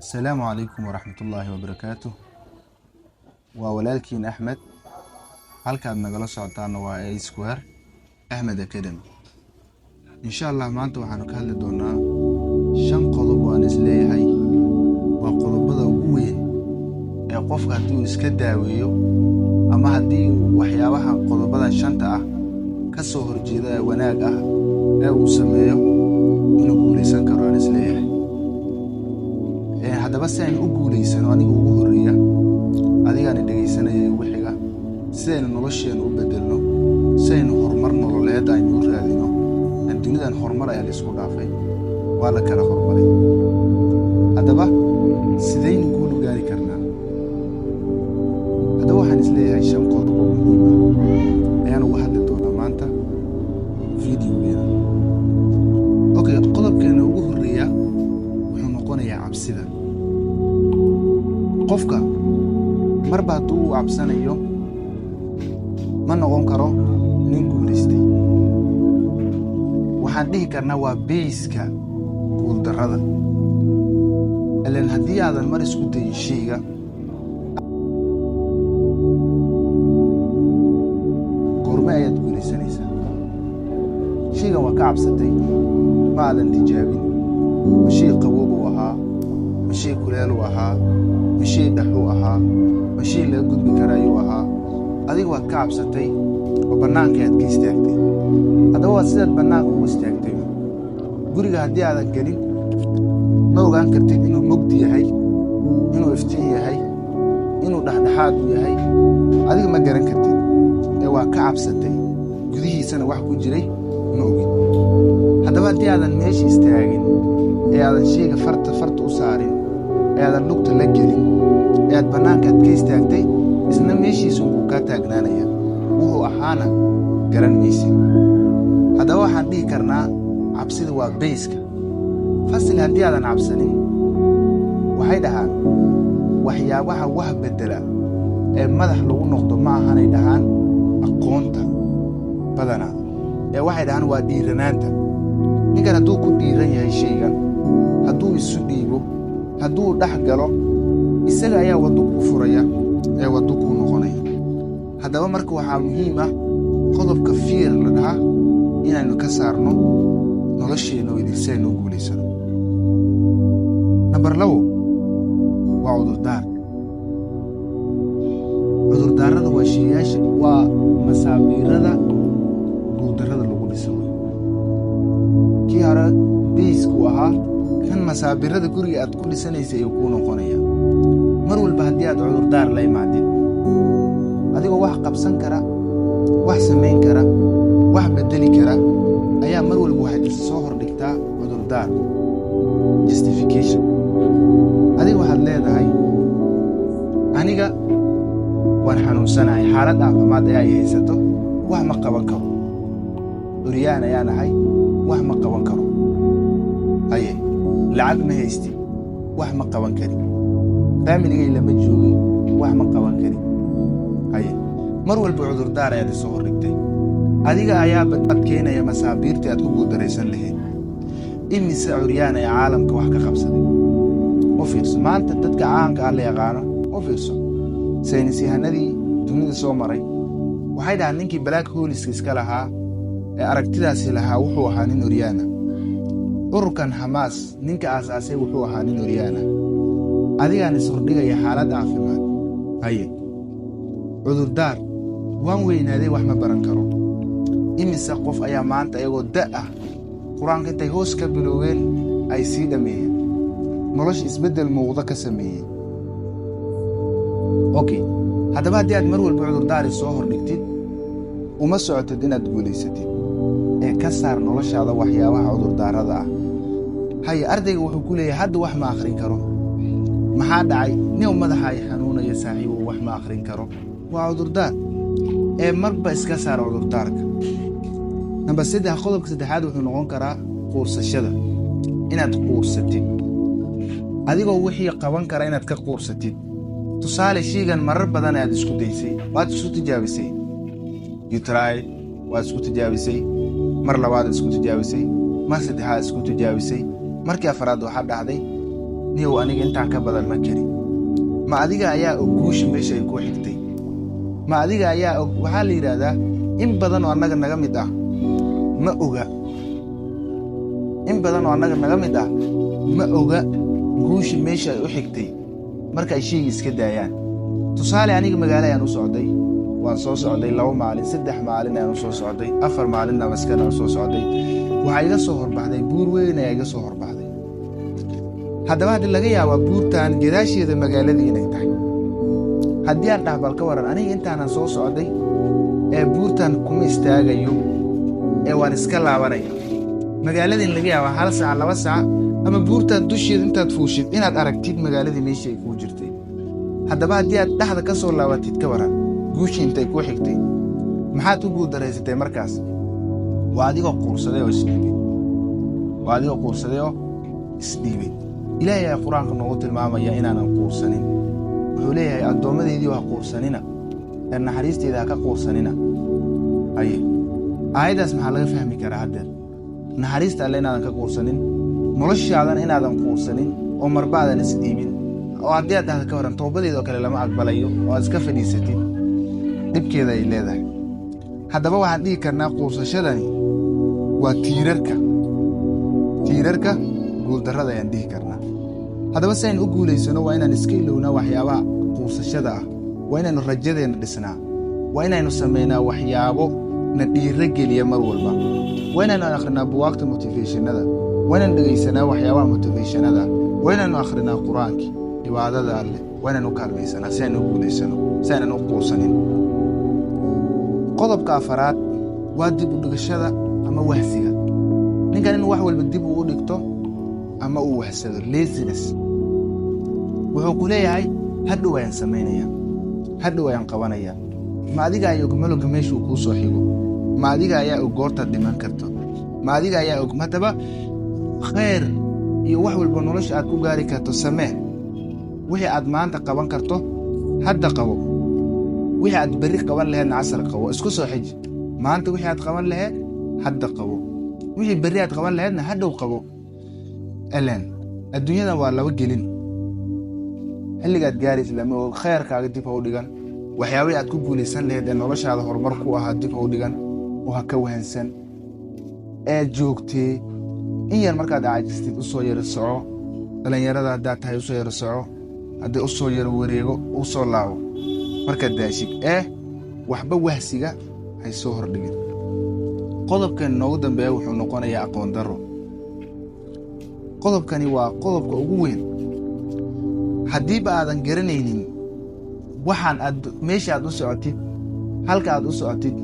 السلام عليكم ورحمة الله وبركاته. وولالكين أحمد halkaad nagala socotaan waa A Square Ahmed Academy. insha Allah maanta waxaanu ka hadli doonaa 5 qodob oo aan isleeyahay waa qodobada ugu weyn ee qofka haddii uu iska daaweeyo ama haddii waxyaabaha qodobada 5 ah ka soo horjeeda wanaag ah ee uu sameeyo inuu guuleysan karo aan isleeyahay. haddaba si aan u guuleysano aniga ugu horeeya adigaan dhageysanaya wixiga sidaynu nolosheena u bedelno sidaynu horumar nololeed aynu u raadino dunidan horumar ayaa la isku dhaafay waa la kala horumaray. haddaba sidaynu guul u gaari karnaa? haddaba waxaan isleeyahay 5 qodob oo muhiim ah ayaan uga hadli doonaa maanta fiidiyogeena. qodobkeena ugu horeeya wuxuu noqonayaa cabsida. qofka marba hadduu u cabsanayo ma noqon karo nin guuleystay. waxaan dhihi karnaa waa beyska guuldarrada. ilaan haddii aadan mar isku dayin shayga goorma ayaad guuleysanaysaa? shaygan waa ka cabsatay ma aadan tijaabin. ma shay qabow uu ahaa, ma shay kuleel uu ahaa, ma shay dhaxuu ahaa, ma shay laga gudbi karayuu ahaa. adiga waad ka cabsatay oo bannaanka aad ka istaagtay. haddaba waa sidaad bannaanka ugu istaagtay. guriga haddii aadan gelin ma ogaan kartid inuu mugdi yahay, inuu iftiin yahay, inuu dhexdhexaad u yahay. adiga ma garan kartid ee waa ka cabsatay. gudihiisana wax ku jiray ma ogid. haddaba haddii aadan meesha istaagin ee aadan shayga farta u saarin ee aadan lugta la gelin ee aad bannaanka aad ka istaagtay isna meeshiisu wuu kaa taagnaanaya. wuxuu ahaana garan maysid. haddaba waxaan dhihi karnaa cabsida waa beyska. fasil haddii aadan cabsanin waxay dhahaan waxyaabaha wax bedela ee madax lagu noqdo ma ahanay dhahaan aqoonta badanaa ee waxay dhahaan waa dhiiranaanta. ninkan hadduu ku dhiiran yahay shaygan, hadduu isu dhiibo, hadduu dhex galo, isaga ayaa waddo ku furaya ee waddo kuu noqonaya. haddaba marka waxaa muhiim ah qodobka fear la dhahaa inaynu ka saarno nolosheena oo idilsaynu u guulaysano. number 2 waa cudurdaar. cudurdaarada waa sheeyaasha, waa masaabiirada guuldarrada lagu dhiso. kii hore beysku ahaa kan masaabirada guriga aad ku dhisanaysay ayuu kuu noqonaya. mar walba haddii aad cudurdaar la imaadid adigoo wax qabsan kara, wax samayn kara, wax bedeli kara ayaa mar walba waxaad soo hordhigtaa cudurdaar, justification. adiga waxaad leedahay aniga waan xanuunsanahay, xaalad caafimaad ayaa i haysato, wax ma qaban karo. curyaan ayaan ahay, wax ma qaban karo. lacag ma haystid, wax ma qaban karin. faamiligay lama joogin, wax ma qaban karin. mar walba cudurdaar ayaad soo hordhigtay. adiga ayaa badbaad keenaya masaabiirtii aad ku guuldaraysan lahayd. imise curyaan ee caalamka wax ka qabsaday. u fiirso maanta dadka caanka ah la yaqaano. u fiirso saynis yahanadii dunida soo maray waxay dhahaan ninkii black holiska iska lahaa ee aragtidaasi lahaa wuxuu ahaa nin curyaana. ururkan Hamas ninka aasaasay wuxuu ahaa nin curyaana. adigaan is hordhigaya xaalad caafimaad. cudurdaar waan weynaaday, wax ma baran karo. imise qof ayaa maanta iyagoo ah qur-aanka intay hoos ka biloween ay sii dhameeyeen, nolosha isbeddel muuqda ka sameeyeen. haddaba haddii aad mar walba cudurdaari soo hordhigtid uma socotid inaad guulaysatid ee ka saar noloshaada waxyaabaha cudurdaarada ah. ardayga wuxuu ku leeyahay hadda wax ma akhrin karo. maxaa dhacay? nin madaxa ay xanuunaya saaxiibo wax ma akhrin karo. waa cudurdaar ee marba iska saar cudurdaarka. number 3 qodobka 3 wuxuu noqon karaa quursashada. inaad quursatid adigoo wixii qaban kara inaad ka quursatid. tusaale shaygan marar badan aad isku daysay, waad isku tijaabisay. you try, waad isku tijaabisay. mar labaad isku tijaabisay, mar saddexaad isku tijaabisay. markii afraad waxaa dhacday niyow aniga intaan ka badan ma kari ma adiga ayaa og guusha meesha ay ku xigtay ma adiga ayaa og waxaa la yidhaahdaa in badan oo annaga naga mid ah ma oga in badan oo annaga naga mid ah ma oga guusha meesha ay u xigtay marka ay shayga iska daayaan tusaale aniga magaalo ayaan u socday waan soo socday 2 maalin 3 maalin ayaan u soo socday 4 maalinna maskana u soo socday waxaa iga soo horbaxday buur weyn ayaa iga soo horbaxday haddaba haddii laga yaabaa buurtaan gadaasheeda magaaladii inay tahay haddii aan dhahbal ka waran aniga intaanan soo socday ee buurtaan kuma istaagayo ee waan iska laabanaya magaaladii laga yaabaa 1 saac 2 saac ama buurtaan dusheeda intaad fuushid inaad aragtid magaaladii meesha ay ku jirtay haddaba haddii aad dhaxda ka soo laabatid ka waran guushii intay ku xigtay maxaad u guuldareysatay markaas waa adigoo quursaday oo isdhiibay ilaahay ayaa qur-aanka noogu tilmaamaya inaanan quursanin wuxuu leeyahay addoommadeydii waa quursanina ee naxariisteeda ha ka quursanina aayaddaas maxaa laga fahmi karaa haddeer naxariista alle inaadan ka quursanin noloshaadana inaadan quursanin oo marbaadan isdhiibin oo haddii aad dhahda ka waran toobadeedoo kale lama aqbalayo oo aad iska fadhiisatid dhibkeeda ay leedahay haddaba waxaan dhihi karnaa quursashadani waa tiirarka guuldarrada ayaan dhihi karnaa haddaba si aynu u guulaysano waa inaan iska ilownaa waxyaabaha quursashada ah waa inaynu rajadeenna dhisnaa waa inaynu samaynaa waxyaabo na dhiiro geliya mar walba waa inaynu akhrinaa buwaagta motivationada waa inaynu dhegaysanaa waxyaabaha motivationada waa inaynu akhrinaa qur-aankii cibaadada alleh waa inaynu kaalmaysanaa si aynu u guulaysano si aynan u quursanin qodobka afaraad waa dib u dhigashada ama wahsiga ninkan in wax walba dib uu u dhigto ama uu wahsado laziness wuxuu ku leeyahay hadhow ayaan samaynaya hadhow ayaan qabanaya ma adiga ayaa og malowga meeshuu kuu soo xigo ma adiga ayaa og goortaad dhiman karto ma adiga ayaa og haddaba khayr iyo wax walba nolosha aad ku gaari karto samee wixii aad maanta qaban karto hadda qabo wixii aad berri qaban laheedna casar qabo isku soo xiji maanta wixii aad qaban laheed hadda qabo wixii berri aad qaban laheedna hadhow qabo eleen adduunyadan waa laba gelin xilligaad gaaraysa lama og khayrkaaga dib ha u dhigan waxyaabihii aad ku guulaysan laheed ee noloshaada horumar ku ahaa dib ha u dhigan oo ha ka wahansan ee joogtee in yar markaad caajistid u soo yaro soco dhallinyarada haddaad tahay u soo yaro soco haddii u soo yaro wareego u soo laabo markaad daashid waxba wahsiga hay soo hordhigin qodobkan noogu dambeeya wuxuu noqonayaa aqoon darro qodobkani waa qodobka ugu weyn haddiiba aadan garanaynin waxaan meesha aad u socotid halka aad u socotid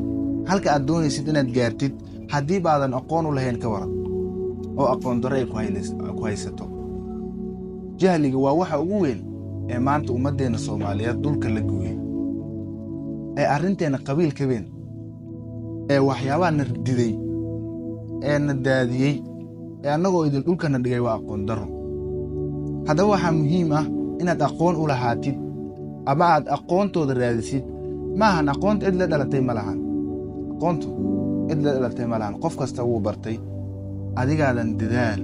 halka aad doonaysid inaad gaartid haddiiba aadan aqoon u lahayn ka waran oo aqoon darro ay ku haysato jahliga waa waxa ugu weyn ee maanta ummaddeena Soomaaliyeed dhulka la gooyay ee arrinteena qabiilka weyn ee waxyaabaha na diday ee na daadiyey ee annagoo idil dhulkana dhigay waa aqoon darro haddaba waxaa muhiim ah inaad aqoon u lahaatid ama aad aqoontooda raadisid maahan aqoonta cid la dhalatay ma lahan aqoontu cid la dhalatay ma lahan qof kasta wuu bartay adigaadan dadaal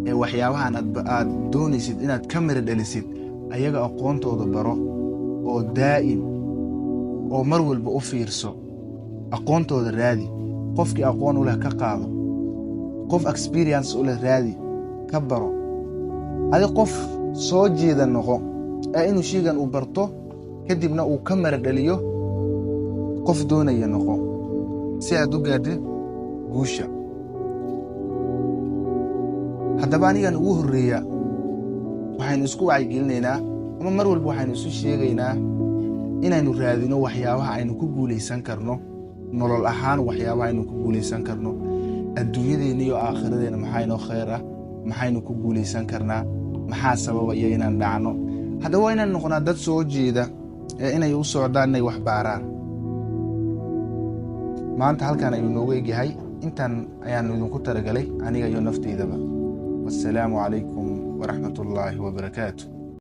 ee waxyaabahan aad doonaysid inaad ka mira dhalisid ayaga aqoontooda baro oo daa'im oo mar walba u fiirso aqoontooda raadi qofkii aqoon u leh ka qaado qof experience u leh raadi ka baro adi qof soo jeeda noqo ee inuu shaygan uu barto kadibna uu ka mara dhaliyo qof doonaya noqo si aad u gaadho guusha haddaba anigan ugu horreeya waxaynu isku wacyigelinaynaa ama mar walba waxaynu isu sheegaynaa inaynu raadino waxyaabaha aynu ku guulaysan karno nolol ahaan waxyaabaha aynu ku guulaysan karno adduunyadeena iyo aakhiradeena maxaa inoo khayr ah maxaynu ku guulaysan karnaa maxaa sababaya inaan dhacno haddaba waa inaan noqonaa dad soo jeeda ee inay u socdaan inay wax baaraan maanta halkan ayuu noogu egyahay intaan ayaanu idinku talagalay aniga iyo nafteydaba wassalaamu calaykum waraxmatullaahi wabarakaatu